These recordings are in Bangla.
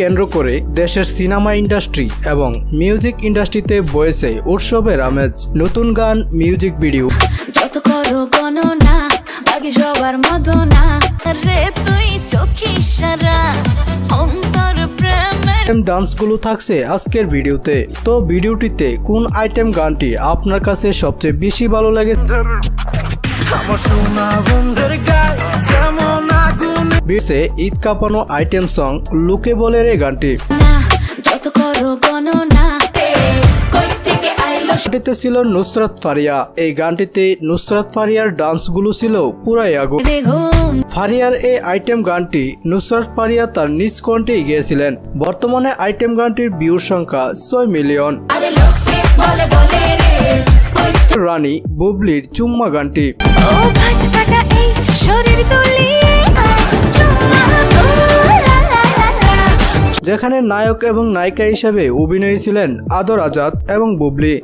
কেন্দ্র করে দেশের সিনেমা ইন্ডাস্ট্রি এবং মিউজিক ইন্ডাস্ট্রিতে বয়েছে উৎসবের আমেজ। নতুন গান, মিউজিক ভিডিও, যত করো গণনা বাকি সবার মতো না রে তুই চোখে সারা অন্তর প্রেমের ডান্সগুলো থাকছে আজকের ভিডিওতে। তো ভিডিওটিতে কোন আইটেম গানটি আপনার কাছে সবচেয়ে বেশি ভালো লাগে বেশে ঈদ কাঁপানো আইটেম সং লুকে বলের এই গানটি। যত করো গণনা কই থেকে আইলো গানটিতে ছিল নুসরাত ফারিয়া। এই গানটিতে নুসরাত ফারিয়ার ডান্সগুলো ছিল পুরাই আগুন। ফারিয়ার এই আইটেম গানটি নুসরাত ফারিয়া তার নিজ কণ্ঠেই গেয়েছিলেন। বর্তমানে আইটেম গানটির ভিউর সংখ্যা 6 মিলিয়ন। রানী বুবলির চুম্মা গানটি, যেখানে নায়ক এবং নায়িকা হিসেবে অভিনয়ী ছিলেন আদর আজাদ এবং বুবলি।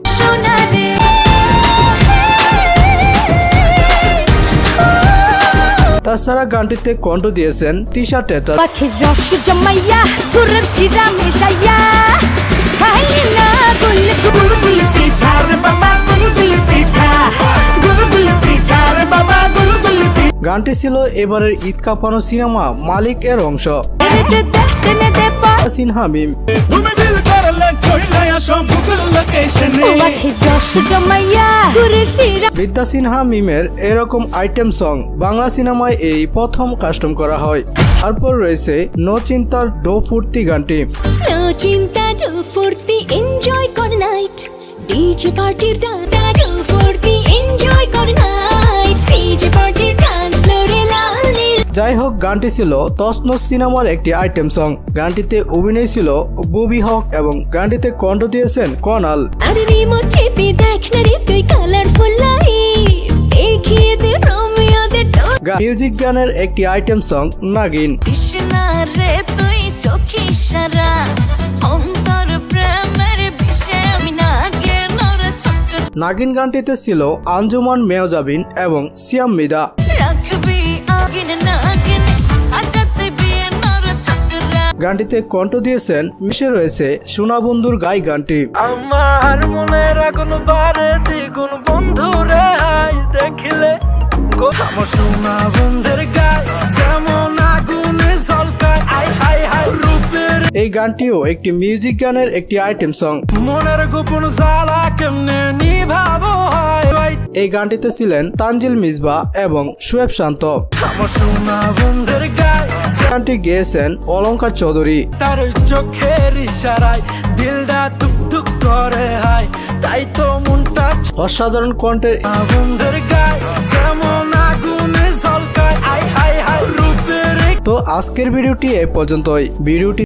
তাছাড়া গানটিতে কণ্ঠ দিয়েছেন তিশা টেটার। গানটি ছিল এবারের ঈদ কাঁপানো সিনেমা মালিক এর অংশ। সিনহা মিম, বিদ্যা সিনহা মিমের এরকম আইটেম সং বাংলা সিনেমায় এই প্রথম কাস্টম করা হয়। তারপর রয়েছে নো চিন্তা ডো ফুর্তি গানটি। নো চিন্তা ডো ফুর্তি এনজয় কর নাইট ডিজে পার্টির ডান্স ডো ফুর্তি এনজয় কর নাইট ডিজে পার্টির ডান্স ফ্লোরে লাল নীল। যাই হোক, গানটি ছিল তসনস সিনেমার একটি আইটেম সং। গানটিতে অভিনয় ছিল ববি হক এবং গানটিতে কণ্ঠ দিয়েছেন কনাল। আরে রিমোট টিপে দেখ না রে তুই কালারফুল লাইফ দেখিয়ে দে রোমিওদের মিউজিক গানের একটি আইটেম সং নাগিন। কৃষ্ণা রে তুই চোখে সারা অন্তর প্রেমের বিষে আমি নাগিনের চক্কর। নাগিন গানটিতে ছিল আঞ্জুমান মেয়জাবিন এবং সিয়াম মিদা। রাখবি আগিন নাগিন আজাতে বিয়ের চক্কর। গানটিতে কণ্ঠ দিয়েছেন মিশে রয়েছে সোনা বন্ধুর গাই গানটি। আমার মনের আগুন বারে দ্বিগুণ বন্ধু রে হাই দেখিলে আমার সোনা বন্ধুর গায় যেমন আগুনে ঝলকায় আই হাই হাই রূপের। এই গানটিও একটি মিউজিক গানের একটি আইটেম সং। মনের গোপন জ্বালা কেমনে নিভাবো হয়। এই গানটিতে ছিলেন তানজিল মিসবা এবং শুয়েব শান্ত। আমার সোনা বন্ধুর গায় গানটি গেয়েছেন অলঙ্কার চৌধুরী। তার চোখের ইশারায় দিলটা ধুক ধুক করে হাই তাই তো মনটা অসাধারণ কণ্ঠের বন্ধুর গায় যেমন আগুনে ঝলকায় আই হাই হাই রূপের। তো আজকের ভিডিওটি এ পর্যন্তই। ভিডিওটি